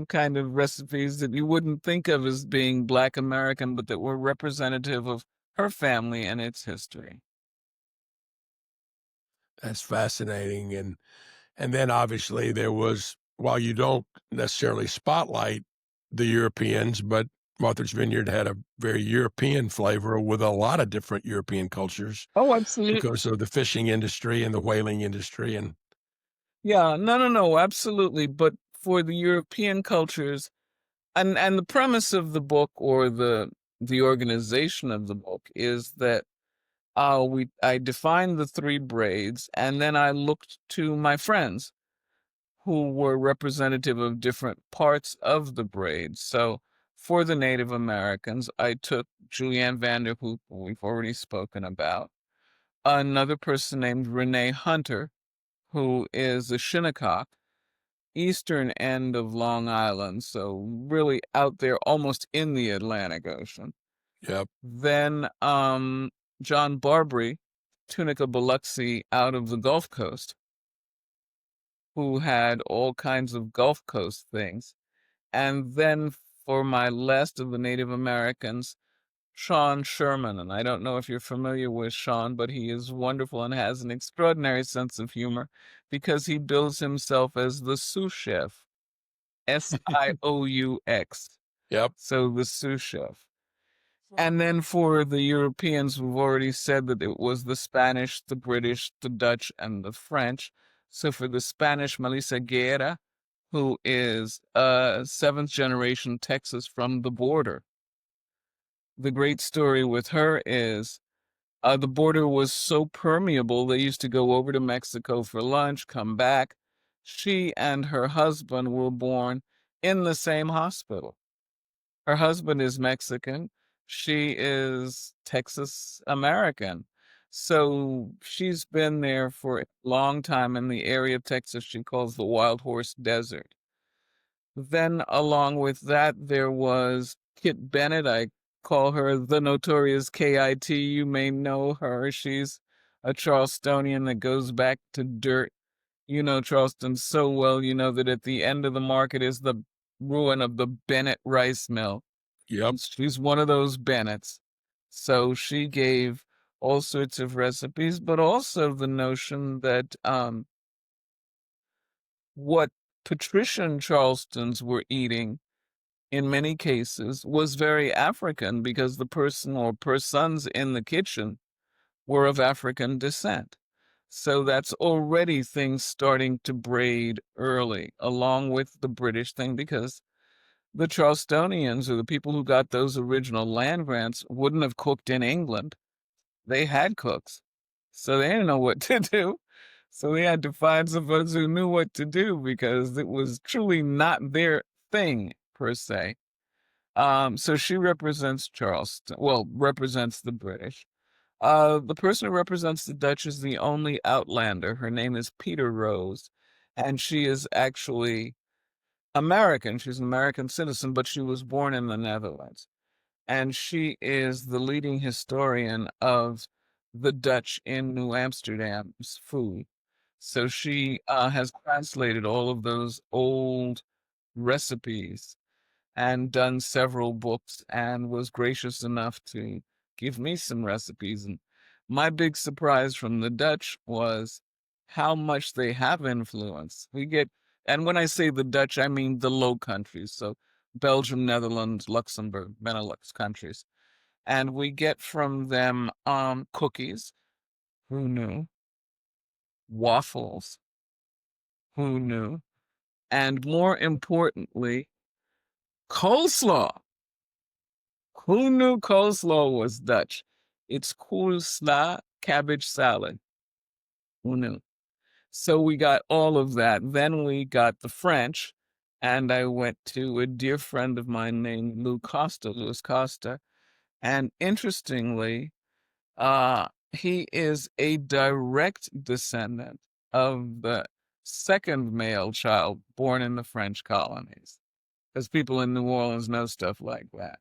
kind of recipes that you wouldn't think of as being Black American, but that were representative of her family and its history. That's fascinating. And then obviously there was, while you don't necessarily spotlight the Europeans, but Martha's Vineyard had a very European flavor with a lot of different European cultures Oh, absolutely. because of the fishing industry and the whaling industry. And Yeah, no, absolutely. But for the European cultures, and the premise of the book or the organization of the book is that I defined the three braids, and then I looked to my friends who were representative of different parts of the braid. So for the Native Americans, I took Julianne Vanderhoop, who we've already spoken about, another person named Renee Hunter, who is a Shinnecock, eastern end of Long Island, so really out there almost in the Atlantic Ocean. yep, Then John Barbary, Tunica Biloxi out of the Gulf Coast, who had all kinds of Gulf Coast things. And then for my last of the Native Americans, Sean Sherman. And I don't know if you're familiar with Sean, but he is wonderful and has an extraordinary sense of humor because he bills himself as the sous chef, Sioux. yep, So the sous chef. And then for the Europeans, we've already said that it was the Spanish, the British, the Dutch, and the French. So for the Spanish, Melissa Guerra, who is a seventh generation Texas from the border. The great story with her is the border was so permeable, they used to go over to Mexico for lunch, come back. She and her husband were born in the same hospital. Her husband is Mexican. She is Texas American. So she's been there for a long time in the area of Texas she calls the Wild Horse Desert. Then, along with that, there was Kit Bennett. I call her the notorious KIT. You may know her. She's a Charlestonian that goes back to dirt. You know Charleston so well, you know that at the end of the market is the ruin of the Bennett rice mill. yep, She's one of those Bennetts. So she gave all sorts of recipes, but also the notion that what patrician Charlestons were eating in many cases was very African because the person or persons in the kitchen were of African descent. So that's already things starting to braid early, along with the British thing, because the Charlestonians or the people who got those original land grants wouldn't have cooked in England. They had cooks, so they didn't know what to do. So they had to find somebody who knew what to do because it was truly not their thing per se. So she represents Charleston, well, represents the British. The person who represents the Dutch is the only Outlander. Her name is Peter Rose, and she is actually American. She's an American citizen, but she was born in the Netherlands. And she is the leading historian of the Dutch in New Amsterdam's food. So she has translated all of those old recipes and done several books and was gracious enough to give me some recipes. And my big surprise from the Dutch was how much they have influence. And when I say the Dutch, I mean the Low Countries, so Belgium, Netherlands, Luxembourg, Benelux countries. And we get from them cookies. Who knew? Waffles. Who knew? And more importantly, coleslaw. Who knew coleslaw was Dutch? It's coleslaw, cabbage salad. Who knew? So we got all of that. Then we got the French, and I went to a dear friend of mine named Louis Costa. And interestingly, he is a direct descendant of the second male child born in the French colonies, because people in New Orleans know stuff like that.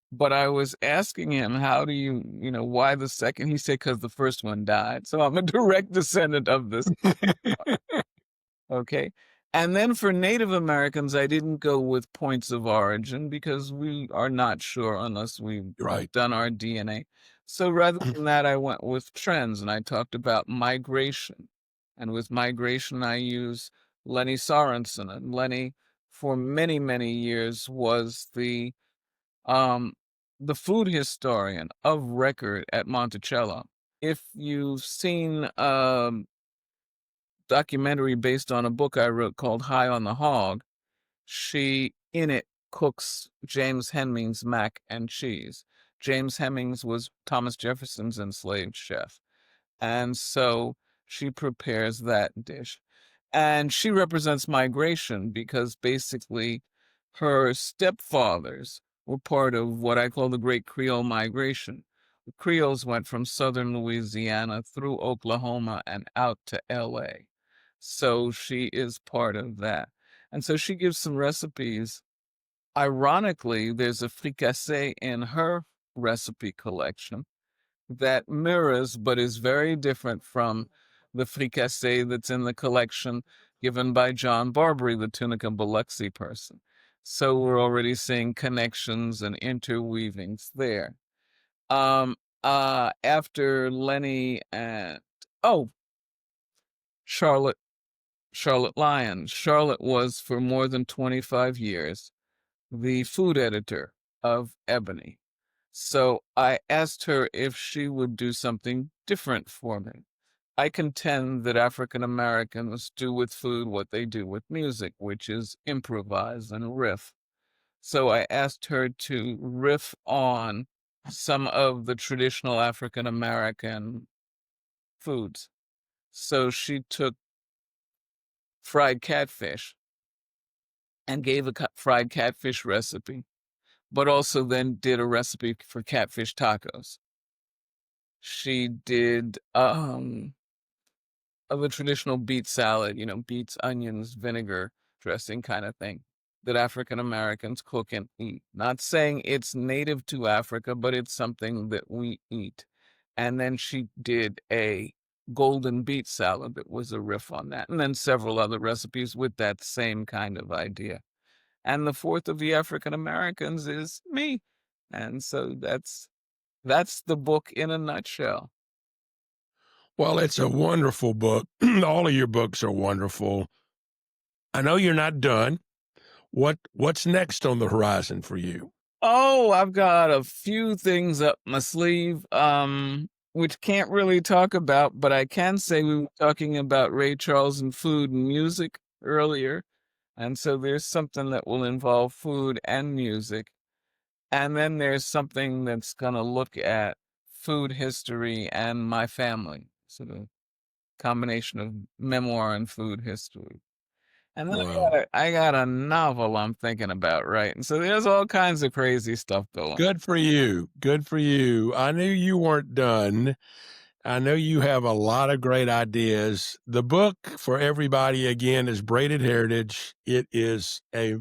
But I was asking him, how do why the second? He said, because the first one died. So I'm a direct descendant of this. Okay. And then for Native Americans, I didn't go with points of origin because we are not sure unless we've done our DNA. So rather than that, I went with trends, and I talked about migration. And with migration, I use Lenny Sorensen. And Lenny, for many, many years, was the food historian of record at Monticello. If you've seen documentary based on a book I wrote called High on the Hog, she in it cooks James Hemmings mac and cheese. James Hemmings was Thomas Jefferson's enslaved chef. And so she prepares that dish. And she represents migration because basically her stepfathers were part of what I call the Great Creole Migration. The Creoles went from southern Louisiana through Oklahoma and out to LA. So she is part of that. And so she gives some recipes. Ironically, there's a fricassee in her recipe collection that mirrors but is very different from the fricassee that's in the collection given by John Barbary, the Tunica Biloxi person. So we're already seeing connections and interweavings there. After Lenny and Charlotte Lyons. Charlotte was for more than 25 years the food editor of Ebony. So I asked her if she would do something different for me. I contend that African Americans do with food what they do with music, which is improvise and riff. So I asked her to riff on some of the traditional African American foods. So she took fried catfish and gave a fried catfish recipe, but also then did a recipe for catfish tacos. She did of a traditional beet salad, beets, onions, vinegar dressing kind of thing that African Americans cook and eat. Not saying it's native to Africa, but it's something that we eat. And then she did a golden beet salad that was a riff on that, and then several other recipes with that same kind of idea. And the fourth of the African Americans is me. And so that's the book in a nutshell. Well, it's a wonderful book. All of your books are wonderful. I know you're not done. What's next on the horizon for you? Oh, I've got a few things up my sleeve, which can't really talk about, but I can say we were talking about Ray Charles and food and music earlier. And so there's something that will involve food and music. And then there's something that's going to look at food history and my family, sort of combination of memoir and food history. And then I got a novel I'm thinking about writing. So there's all kinds of crazy stuff going. Good for you. Good for you. I knew you weren't done. I know you have a lot of great ideas. The book for everybody, again, is Braided Heritage. It is a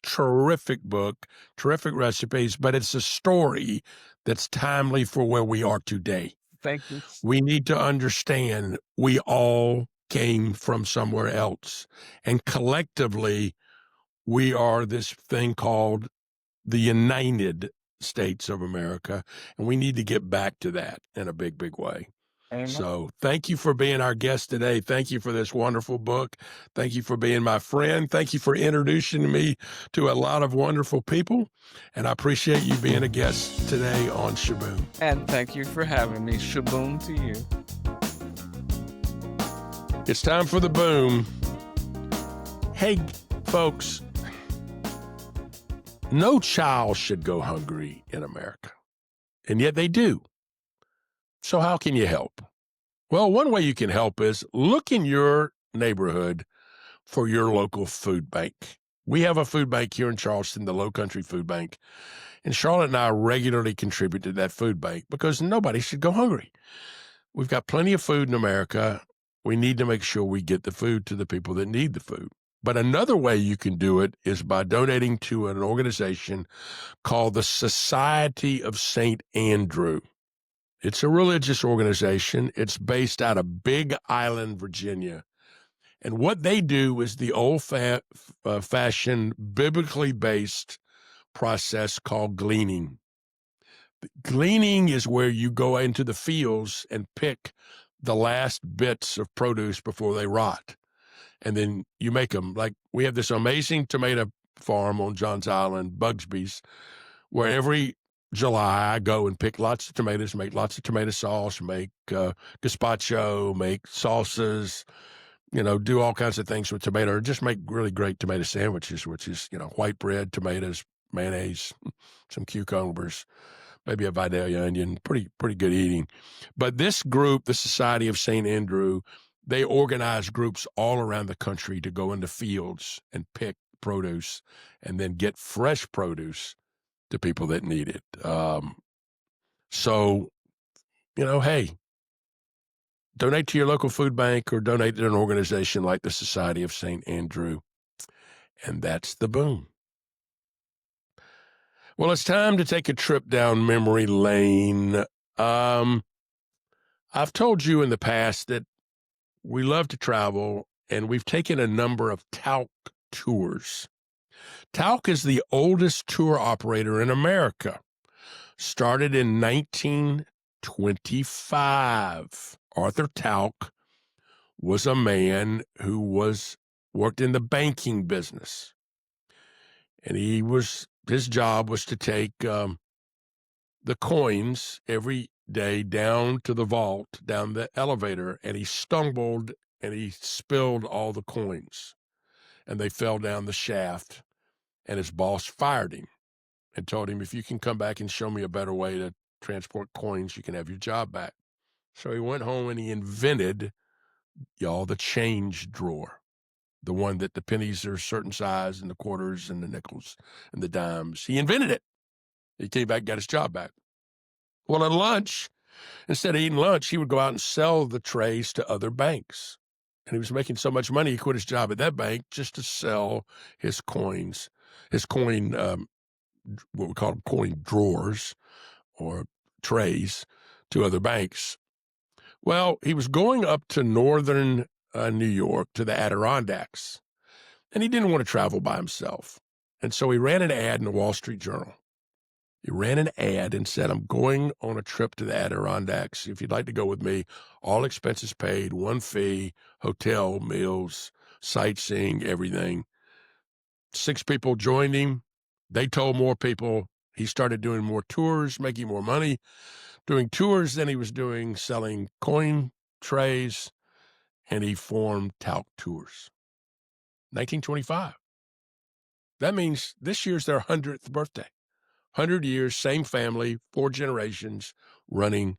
terrific book, terrific recipes, but it's a story that's timely for where we are today. Thank you. We need to understand we all came from somewhere else. And collectively, we are this thing called the United States of America, and we need to get back to that in a big, big way. Amen. So thank you for being our guest today. Thank you for this wonderful book. Thank you for being my friend. Thank you for introducing me to a lot of wonderful people. And I appreciate you being a guest today on Shaboom. And thank you for having me. Shaboom to you. It's time for the boom. Hey, folks, no child should go hungry in America, and yet they do. So how can you help? Well, one way you can help is look in your neighborhood for your local food bank. We have a food bank here in Charleston, the Low Country Food Bank, and Charlotte and I regularly contribute to that food bank because nobody should go hungry. We've got plenty of food in America. We need to make sure we get the food to the people that need the food. But another way you can do it is by donating to an organization called the Society of St. Andrew. It's a religious organization. It's based out of Big Island, Virginia. And what they do is the old-fashioned, biblically based process called gleaning. Gleaning is where you go into the fields and pick the last bits of produce before they rot. And then you make them. Like, we have this amazing tomato farm on Johns Island, Bugsby's, where every July I go and pick lots of tomatoes, make lots of tomato sauce, make gazpacho, make salsas, do all kinds of things with tomato, or just make really great tomato sandwiches, which is, white bread, tomatoes, mayonnaise, some cucumbers, maybe a Vidalia onion, pretty good eating. But this group, the Society of St. Andrew, they organize groups all around the country to go into fields and pick produce and then get fresh produce to people that need it. So, hey, donate to your local food bank or donate to an organization like the Society of St. Andrew. And that's the boom. Well, it's time to take a trip down memory lane. I've told you in the past that we love to travel, and we've taken a number of Talc tours. Talc is the oldest tour operator in America. Started in 1925. Arthur Talc was a man who worked in the banking business. And his job was to take the coins every day down to the vault, down the elevator, and he stumbled and he spilled all the coins. And they fell down the shaft, and his boss fired him and told him, if you can come back and show me a better way to transport coins, you can have your job back. So he went home and he invented, the change drawer, the one that the pennies are a certain size and the quarters and the nickels and the dimes. He invented it. He came back and got his job back. Well, at lunch, instead of eating lunch, he would go out and sell the trays to other banks. And he was making so much money, he quit his job at that bank just to sell his coins, what we call coin drawers or trays, to other banks. Well, he was going up to northern New York, to the Adirondacks, and he didn't want to travel by himself. And so he ran an ad in the Wall Street Journal. He ran an ad and said, I'm going on a trip to the Adirondacks. If you'd like to go with me, all expenses paid, one fee, hotel, meals, sightseeing, everything. 6 people joined him. They told more people. He started doing more tours, making more money, doing tours than he was doing selling coin trays, and he formed Talc Tours. 1925. That means this year's their 100th birthday. 100 years, same family, 4 generations running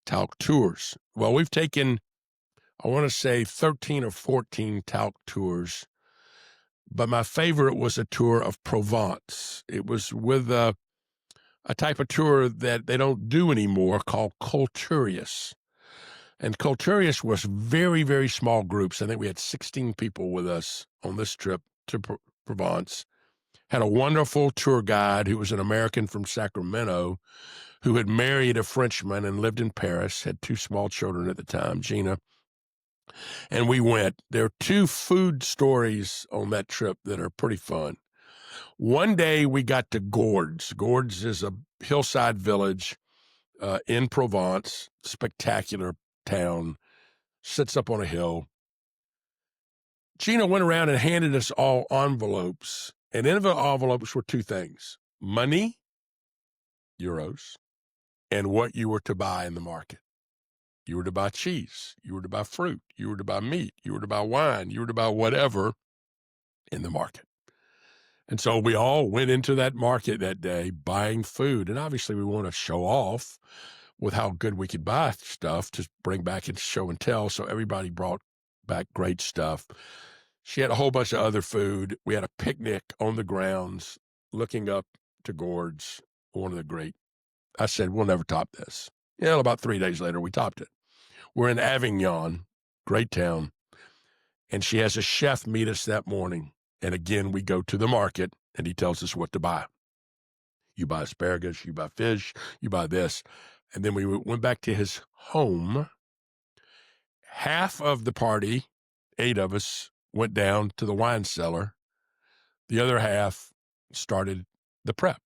Talc Tours. Well, we've taken, I want to say 13 or 14 Talc Tours, but my favorite was a tour of Provence. It was with a type of tour that they don't do anymore called Culturious. And Culturious was very, very small groups. I think we had 16 people with us on this trip to Provence. Had a wonderful tour guide who was an American from Sacramento who had married a Frenchman and lived in Paris, had 2 small children at the time, Gina. And we went. There are 2 food stories on that trip that are pretty fun. One day we got to Gourds. Gourds is a hillside village in Provence, spectacular town, sits up on a hill. Gina went around and handed us all envelopes, and in the envelopes were two things: money, euros, and what you were to buy in the market. You were to buy cheese, you were to buy fruit, you were to buy meat, you were to buy wine, you were to buy whatever in the market. And so we all went into that market that day buying food. And obviously we want to show off with how good we could buy stuff to bring back and show and tell. So everybody brought back great stuff. She had a whole bunch of other food. We had a picnic on the grounds looking up to Gourds, one of the great. I said, we'll never top this. Yeah, about 3 days later, we topped it. We're in Avignon, great town. And she has a chef meet us that morning. And again, we go to the market, and he tells us what to buy. You buy asparagus, you buy fish, you buy this. And then we went back to his home. Half of the party, 8 of us, went down to the wine cellar. The other half started the prep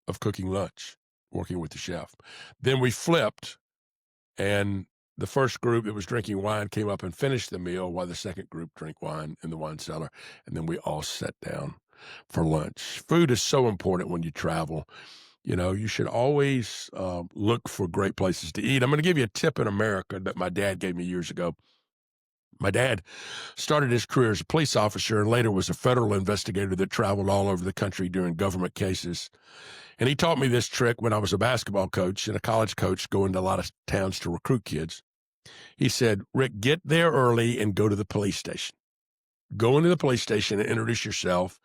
of cooking lunch, working with the chef. Then we flipped, and the first group that was drinking wine came up and finished the meal while the second group drank wine in the wine cellar. And then we all sat down for lunch. Food is so important when you travel. You know, you should always look for great places to eat. I'm going to give you a tip in America that my dad gave me years ago. My dad started his career as a police officer and later was a federal investigator that traveled all over the country doing government cases. And he taught me this trick when I was a basketball coach and a college coach going to a lot of towns to recruit kids. He said, Rick, get there early and go to the police station. Go into the police station and introduce yourself.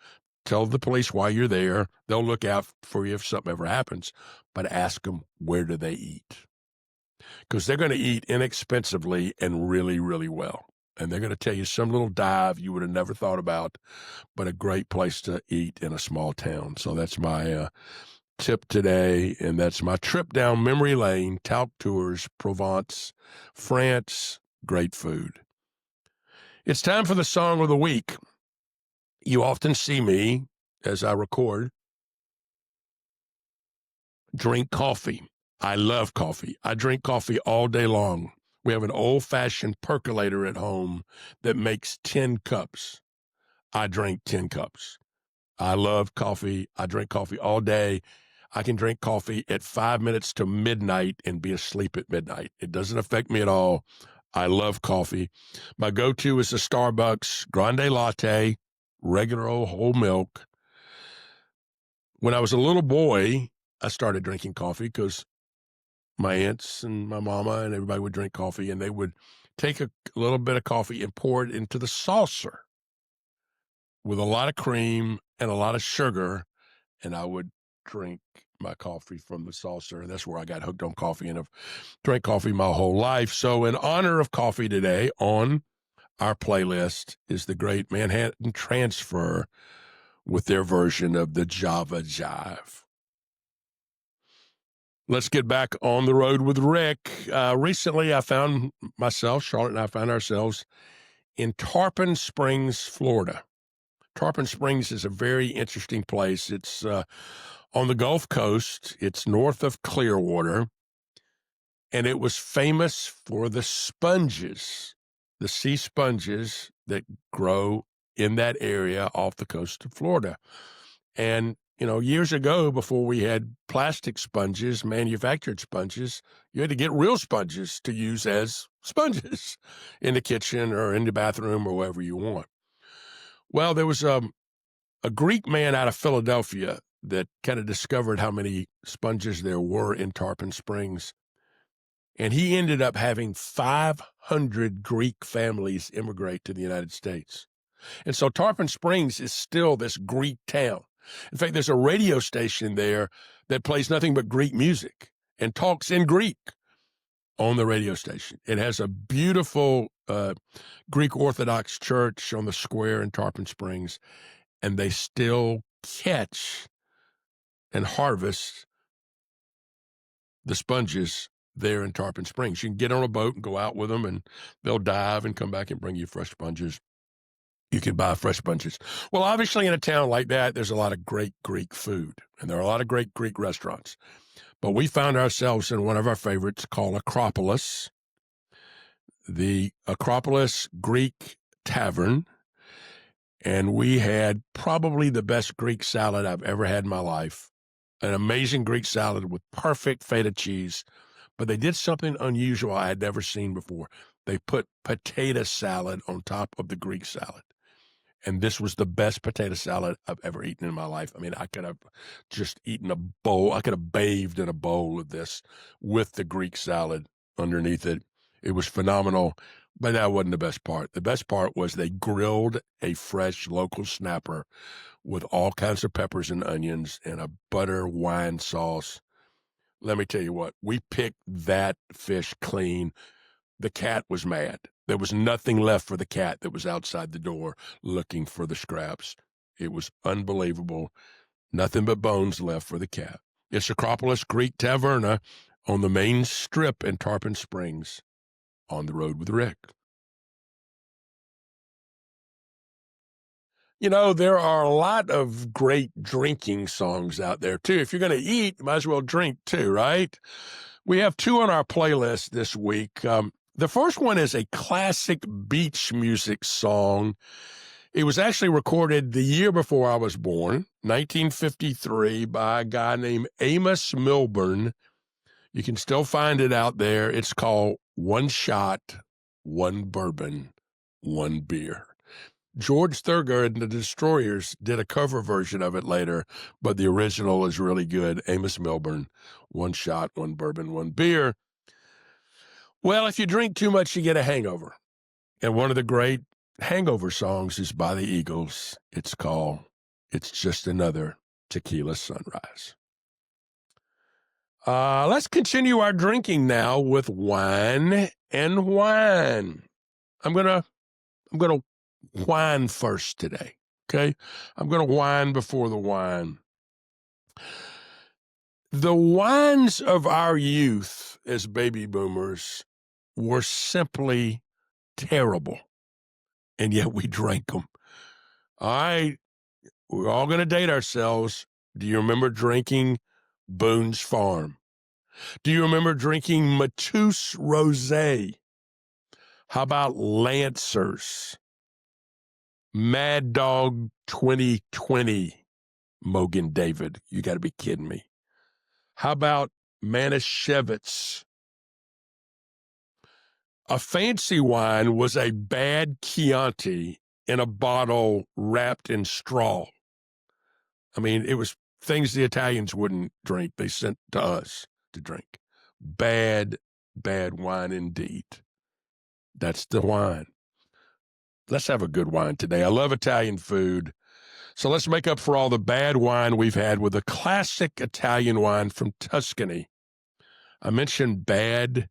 Tell the police why you're there. They'll look out for you if something ever happens. But ask them, where do they eat? Because they're going to eat inexpensively and really, really well. And they're going to tell you some little dive you would have never thought about, but a great place to eat in a small town. So that's my tip today, and that's my trip down memory lane, Talc Tours, Provence, France, great food. It's time for the song of the week. You often see me, as I record, drink coffee. I love coffee. I drink coffee all day long. We have an old-fashioned percolator at home that makes 10 cups. I drink 10 cups. I love coffee. I drink coffee all day. I can drink coffee at 5 minutes to midnight and be asleep at midnight. It doesn't affect me at all. I love coffee. My go-to is the Starbucks Grande Latte, regular old whole milk. When I was a little boy, I started drinking coffee because my aunts and my mama and everybody would drink coffee, and they would take a little bit of coffee and pour it into the saucer with a lot of cream and a lot of sugar, and I would drink my coffee from the saucer, and that's where I got hooked on coffee, and I've drank coffee my whole life. So in honor of coffee today, on our playlist is the great Manhattan Transfer with their version of the Java Jive. Let's get back on the road with Rick. Recently, I found myself, Charlotte and I found ourselves in Tarpon Springs, Florida. Tarpon Springs is a very interesting place. It's on the Gulf Coast. It's north of Clearwater, and it was famous for the sponges, the sea sponges that grow in that area off the coast of Florida. And, you know, years ago, before we had plastic sponges, manufactured sponges, you had to get real sponges to use as sponges in the kitchen or in the bathroom or wherever you want. Well, there was a Greek man out of Philadelphia that kind of discovered how many sponges there were in Tarpon Springs. And he ended up having 500 Greek families immigrate to the United States. And so Tarpon Springs is still this Greek town. In fact, there's a radio station there that plays nothing but Greek music and talks in Greek on the radio station. It has a beautiful Greek Orthodox church on the square in Tarpon Springs, and they still catch and harvest the sponges there in Tarpon Springs. You can get on a boat and go out with them, and they'll dive and come back and bring you fresh sponges. You can buy fresh bunches. Well, obviously in a town like that, there's a lot of great Greek food, and there are a lot of great Greek restaurants. But we found ourselves in one of our favorites called Acropolis, the Acropolis Greek Tavern, and we had probably the best Greek salad I've ever had in my life. An amazing Greek salad with perfect feta cheese. But they did something unusual I had never seen before. They put potato salad on top of the Greek salad. And this was the best potato salad I've ever eaten in my life. I mean, I could have just eaten a bowl. I could have bathed in a bowl of this with the Greek salad underneath it. It was phenomenal, but that wasn't the best part. The best part was they grilled a fresh local snapper with all kinds of peppers and onions and a butter wine sauce. Let me tell you what, we picked that fish clean. The cat was mad. There was nothing left for the cat that was outside the door looking for the scraps. It was unbelievable. Nothing but bones left for the cat. It's Acropolis Greek Taverna on the main strip in Tarpon Springs on the road with Rick. You know, there are a lot of great drinking songs out there, too. If you're going to eat, you might as well drink, too, right? We have two on our playlist this week. The first one is a classic beach music song. It was actually recorded the year before I was born, 1953, by a guy named Amos Milburn. You can still find it out there. It's called One Shot, One Bourbon, One Beer. George Thorogood and the Destroyers did a cover version of it later, but the original is really good. Amos Milburn, One Shot, One Bourbon, One Beer. Well, if you drink too much, you get a hangover. And one of the great hangover songs is by the Eagles. It's called It's Just Another Tequila Sunrise. Let's continue our drinking now with wine and wine. I'm gonna wine first today, okay? I'm going to wine before the wine. The wines of our youth as baby boomers were simply terrible, and yet we drank them. We're all going to date ourselves. Do you remember drinking Boone's Farm? Do you remember drinking Mateus Rosé? How about Lancers? Mad Dog 2020, Mogan David. You got to be kidding me. How about Manischewitz? A fancy wine was a bad Chianti in a bottle wrapped in straw. I mean, it was things the Italians wouldn't drink. They sent to us to drink. Bad, bad wine indeed. That's the wine. Let's have a good wine today. I love Italian food. So let's make up for all the bad wine we've had with a classic Italian wine from Tuscany. I mentioned bad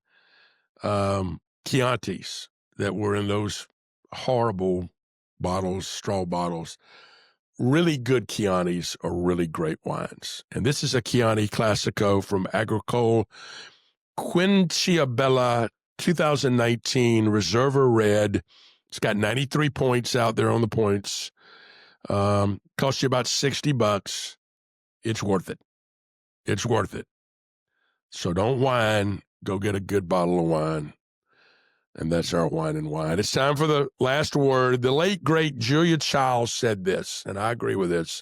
Chiantis that were in those horrible bottles, straw bottles. Really good Chiantis are really great wines. And this is a Chianti Classico from Agricole Quinciabella 2019 Reserva Red. It's got 93 points out there on the points. Costs you about $60. It's worth it. It's worth it. So don't whine. Go get a good bottle of wine. And that's our wine and wine. It's time for the last word. The late, great Julia Childs said this, and I agree with this.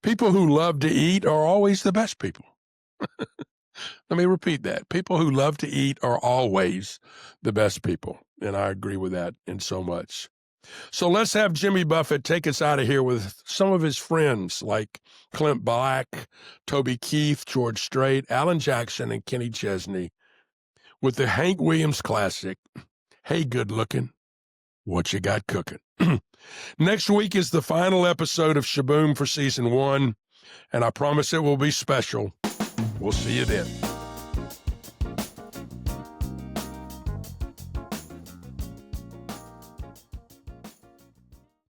People who love to eat are always the best people. Let me repeat that. People who love to eat are always the best people. And I agree with that in so much. So let's have Jimmy Buffett take us out of here with some of his friends like Clint Black, Toby Keith, George Strait, Alan Jackson, and Kenny Chesney with the Hank Williams classic, Hey Good Looking, What You Got Cooking. Next week is the final episode of Shaboom for Season 1, and I promise it will be special. We'll see you then.